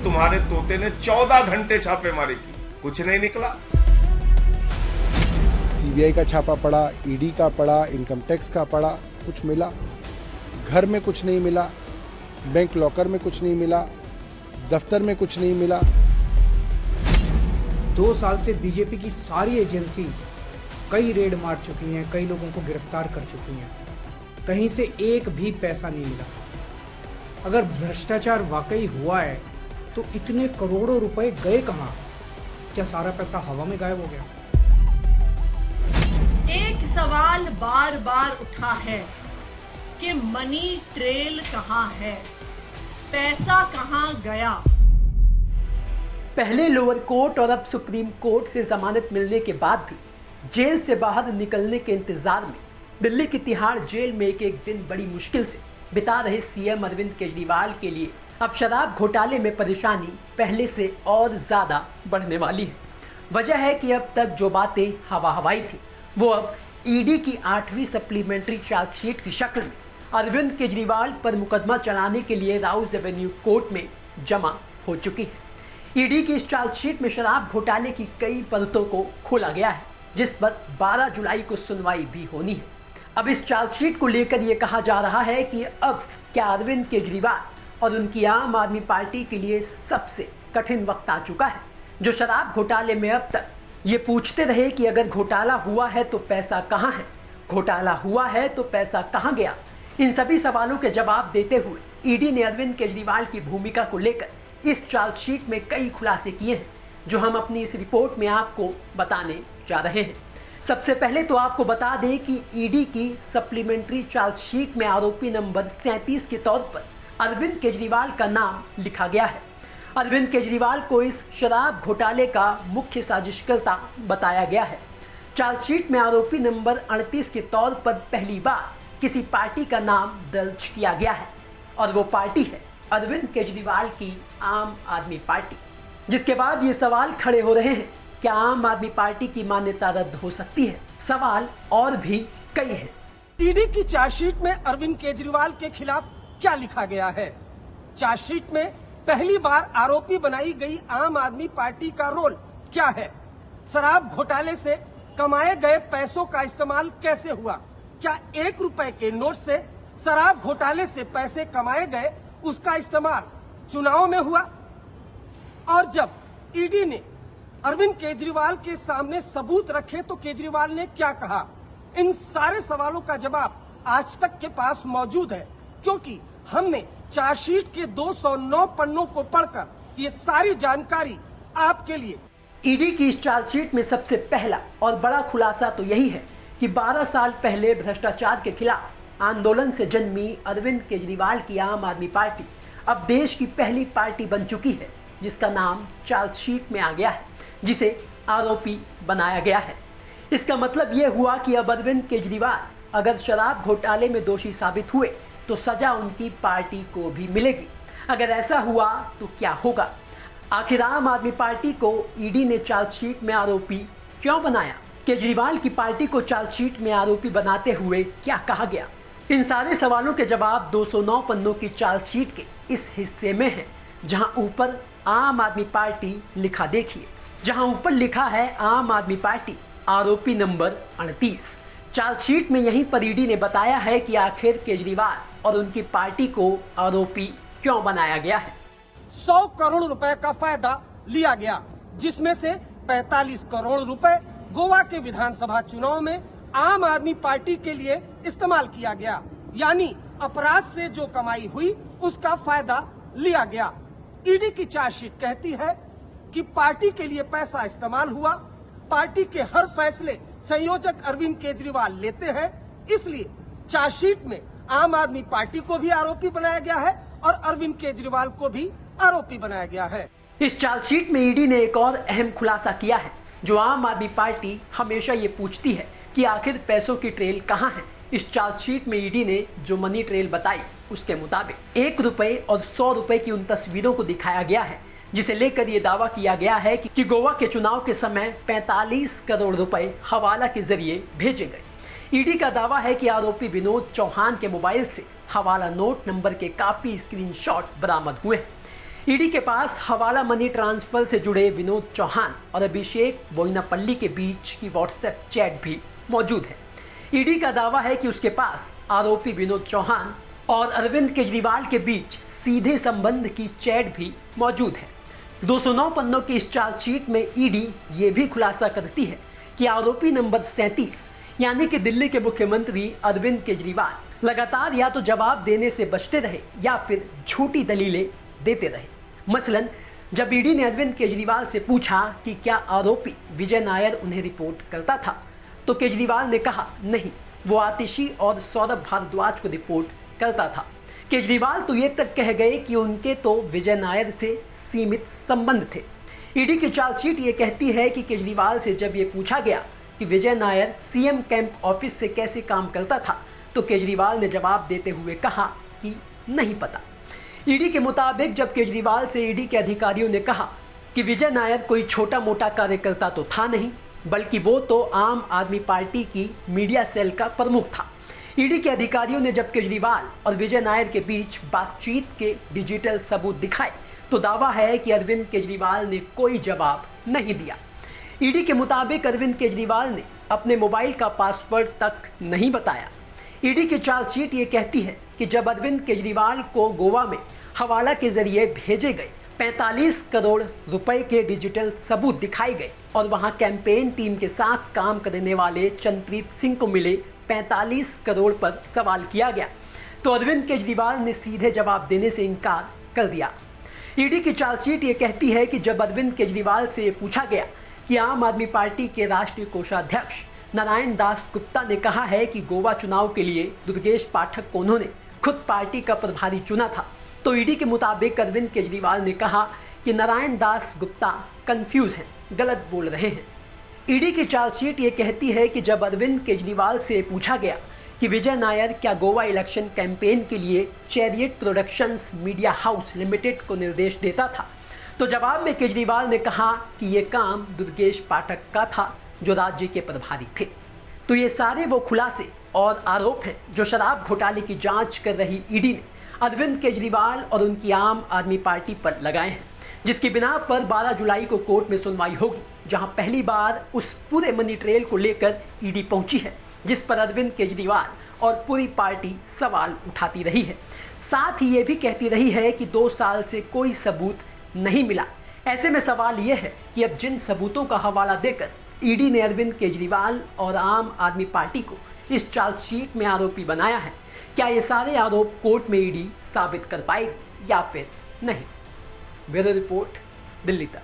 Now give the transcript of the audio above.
तुम्हारे तोते ने 14 घंटे छापेमारी की, कुछ नहीं निकला। सीबीआई का छापा पड़ा, ईडी का पड़ा, इनकम टैक्स का पड़ा, कुछ मिला? घर में कुछ नहीं मिला, बैंक लॉकर में कुछ नहीं मिला, दफ्तर में कुछ नहीं मिला। 2 साल से बीजेपी की सारी एजेंसीज कई रेड मार चुकी हैं, कई लोगों को गिरफ्तार कर चुकी हैं, कहीं से एक भी पैसा नहीं मिला। अगर भ्रष्टाचार वाकई हुआ है तो इतने करोड़ों रुपए गए कहां? क्या सारा पैसा हवा में गायब हो गया? एक सवाल बार बार उठा है कि मनी ट्रेल कहां है, पैसा कहां गया। पहले लोअर कोर्ट और अब सुप्रीम कोर्ट से जमानत मिलने के बाद भी जेल से बाहर निकलने के इंतजार में दिल्ली की तिहाड़ जेल में एक एक दिन बड़ी मुश्किल से बिता रहे सीएम अरविंद केजरीवाल के लिए अब शराब घोटाले में परेशानी पहले से और ज्यादा बढ़ने वाली है। वजह है कि अब तक जो बातें हवा हवाई थी वो अब ईडी की 8वीं सप्लीमेंट्री चार्जशीट की शक्ल में अरविंद केजरीवाल पर मुकदमा चलाने के लिए राउज एवेन्यू कोर्ट में जमा हो चुकी है। ईडी की इस चार्जशीट में शराब घोटाले की कई परतों को खोला गया है, जिस पर 12 जुलाई को सुनवाई भी होनी है। अब इस चार्जशीट को लेकर यह कहा जा रहा है कि अब क्या अरविंद केजरीवाल और उनकी आम आदमी पार्टी के लिए सबसे कठिन वक्त आ चुका है, जो शराब घोटाले में अब तक ये पूछते रहे कि अगर घोटाला हुआ है तो पैसा कहां है, घोटाला हुआ है तो पैसा कहां गया। इन सभी सवालों के जवाब देते हुए ईडी ने अरविंद केजरीवाल की भूमिका को लेकर इस चार्जशीट में कई खुलासे किए हैं, जो हम अपनी इस रिपोर्ट में आपको बताने जा रहे हैं। सबसे पहले तो आपको बता दें कि ईडी की सप्लीमेंट्री चार्जशीट में आरोपी नंबर 37 के तौर पर अरविंद केजरीवाल का नाम लिखा गया है। अरविंद केजरीवाल को इस शराब घोटाले का मुख्य साजिशकर्ता बताया गया है। चार्जशीट में आरोपी नंबर 38 के तौर पर पहली बार किसी पार्टी का नाम दर्ज किया गया है और वो पार्टी है अरविंद केजरीवाल की आम आदमी पार्टी। जिसके बाद ये सवाल खड़े हो रहे हैं, क्या आम आदमी पार्टी की मान्यता रद्द हो सकती है? सवाल और भी कई हैं। ईडी की चार्जशीट में अरविंद केजरीवाल के खिलाफ क्या लिखा गया है? चार्जशीट में पहली बार आरोपी बनाई गई आम आदमी पार्टी का रोल क्या है? शराब घोटाले से कमाए गए पैसों का इस्तेमाल कैसे हुआ? क्या 1 रुपए के नोट से शराब घोटाले से पैसे कमाए गए, उसका इस्तेमाल चुनाव में हुआ? और जब ईडी ने अरविंद केजरीवाल के सामने सबूत रखे तो केजरीवाल ने क्या कहा? इन सारे सवालों का जवाब आज तक के पास मौजूद है, क्योंकि हमने चार्जशीट के 209 पन्नों को पढ़कर ये सारी जानकारी आपके लिए। ईडी की इस चार्जशीट में सबसे पहला और बड़ा खुलासा तो यही है कि 12 साल पहले भ्रष्टाचार के खिलाफ आंदोलन से जन्मी अरविंद केजरीवाल की आम आदमी पार्टी अब देश की पहली पार्टी बन चुकी है, जिसका नाम चार्जशीट में आ गया है, जिसे आरोपी बनाया गया है। इसका मतलब यह हुआ कि अब अरविंद केजरीवाल अगर शराब घोटाले में दोषी साबित हुए तो सजा उनकी पार्टी को भी मिलेगी। अगर ऐसा हुआ तो क्या होगा? आखिर आम आदमी पार्टी को ईडी ने चार्जशीट में आरोपी क्यों बनाया? केजरीवाल की पार्टी को चार्जशीट में आरोपी बनाते हुए क्या कहा गया? इन सारे सवालों के जवाब 209 पन्नों की चार्जशीट के इस हिस्से में है, जहां ऊपर आम आदमी पार्टी लिखा देखिए। जहां ऊपर लिखा है आम आदमी पार्टी, आरोपी नंबर 38। चार्जशीट में यहीं पर ईडी ने बताया है कि आखिर केजरीवाल और उनकी पार्टी को आरोपी क्यों बनाया गया है। 100 करोड़ रुपए का फायदा लिया गया, जिसमें से 45 करोड़ रुपए गोवा के विधानसभा चुनाव में आम आदमी पार्टी के लिए इस्तेमाल किया गया। यानी अपराध से जो कमाई हुई उसका फायदा लिया गया। ईडी की चार्जशीट कहती है कि पार्टी के लिए पैसा इस्तेमाल हुआ। पार्टी के हर फैसले संयोजक अरविंद केजरीवाल लेते हैं, इसलिए चार्जशीट में आम आदमी पार्टी को भी आरोपी बनाया गया है और अरविंद केजरीवाल को भी आरोपी बनाया गया है। इस चार्जशीट में ईडी ने एक और अहम खुलासा किया है, जो आम आदमी पार्टी हमेशा ये पूछती है कि आखिर पैसों की ट्रेल कहां है। इस चार्जशीट में ईडी ने जो मनी ट्रेल बताई, उसके मुताबिक 1 रुपए और 100 रुपए की उन तस्वीरों को दिखाया गया है, जिसे लेकर यह दावा किया गया है कि गोवा के चुनाव के समय 45 करोड़ रुपए हवाला के जरिए भेजे गए। ईडी का दावा है कि आरोपी विनोद चौहान के मोबाइल से हवाला नोट नंबर के काफी स्क्रीनशॉट बरामद हुए हैं। ईडी के पास हवाला मनी ट्रांसफर से जुड़े विनोद चौहान और अभिषेक बोइनापल्ली के बीच की व्हाट्सएप चैट भी मौजूद है। ईडी का दावा है कि उसके पास आरोपी विनोद चौहान और अरविंद केजरीवाल के बीच सीधे संबंध की चैट भी मौजूद है। 209 पन्नों की इस चार्जशीट में ईडी ये भी खुलासा करती है कि आरोपी नंबर 37 यानी कि दिल्ली के मुख्यमंत्री अरविंद केजरीवाल लगातार या तो जवाब देने से बचते रहे या फिर झूठी दलीलें देते रहे। मसलन जब ईडी ने अरविंद केजरीवाल से पूछा कि क्या आरोपी विजय नायर उन्हें रिपोर्ट करता था, तो केजरीवाल ने कहा नहीं, वो आतिशी और सौरभ भारद्वाज को रिपोर्ट करता था। केजरीवाल तो ये तक कह गए कि उनके तो विजय नायर से सीमित संबंध थे। ईडी की चार्जशीट ये कहती है कि केजरीवाल से जब ये पूछा गया कि विजय नायर सीएम कैंप ऑफिस से कैसे काम करता था, तो केजरीवाल ने जवाब देते हुए कहा कि नहीं पता। ईडी के मुताबिक जब केजरीवाल से ईडी के अधिकारियों ने कहा कि विजय नायर कोई छोटा मोटा कार्यकर्ता तो था नहीं, बल्कि वो तो आम आदमी पार्टी की मीडिया सेल का प्रमुख था। ईडी के अधिकारियों ने जब केजरीवाल और विजय नायर के बीच बातचीत के डिजिटल सबूत दिखाए, तो दावा है कि अरविंद केजरीवाल ने कोई जवाब नहीं दिया। ईडी के मुताबिक अरविंद केजरीवाल ने अपने मोबाइल का पासवर्ड तक नहीं बताया। ईडी की चार्जशीट ये कहती है कि जब अरविंद केजरीवाल को गोवा में हवाला के जरिए भेजे गए 45 करोड़ रुपए के डिजिटल सबूत दिखाए गए और वहां कैंपेन टीम के साथ काम करने वाले चंद्रप्रीत सिंह को मिले 45 करोड़ पर सवाल किया गया, तो अरविंद केजरीवाल ने सीधे जवाब देने से इनकार कर दिया। ईडी की चार्जशीट ये कहती है कि जब अरविंद केजरीवाल से पूछा गया कि आम आदमी पार्टी के राष्ट्रीय कोषाध्यक्ष नारायण दास गुप्ता ने कहा है कि गोवा चुनाव के लिए दुर्गेश पाठक को उन्होंने खुद पार्टी का प्रभारी चुना था, तो ईडी के मुताबिक अरविंद केजरीवाल ने कहा कि नारायण दास गुप्ता कंफ्यूज हैं, गलत बोल रहे हैं। ईडी की चार्जशीट ये कहती है कि जब अरविंद केजरीवाल से पूछा गया कि विजय नायर क्या गोवा इलेक्शन कैंपेन के लिए chariot productions media house limited को निर्देश देता था, तो जवाब में केजरीवाल ने कहा कि ये काम दुर्गेश पाठक का था जो राज्य के प्रभारी थे। तो ये सारे वो खुलासे और आरोप हैं जो शराब घोटाले की जांच कर रही ईडी ने अरविंद केजरीवाल और उनकी आम आदमी पार्टी पर लगाए हैं, जिसकी बिना पर 12 जुलाई को कोर्ट में सुनवाई होगी, जहां पहली बार उस पूरे मनी ट्रेल को लेकर ईडी पहुंची है जिस पर अरविंद केजरीवाल और पूरी पार्टी सवाल उठाती रही है। साथ ही ये भी कहती रही है कि 2 साल से कोई सबूत नहीं मिला। ऐसे में सवाल यह है कि अब जिन सबूतों का हवाला देकर ईडी ने अरविंद केजरीवाल और आम आदमी पार्टी को इस चार्जशीट में आरोपी बनाया है, क्या ये सारे आरोप कोर्ट में ईडी साबित कर पाएगी या फिर नहीं। ब्यूरो रिपोर्ट, दिल्ली तक।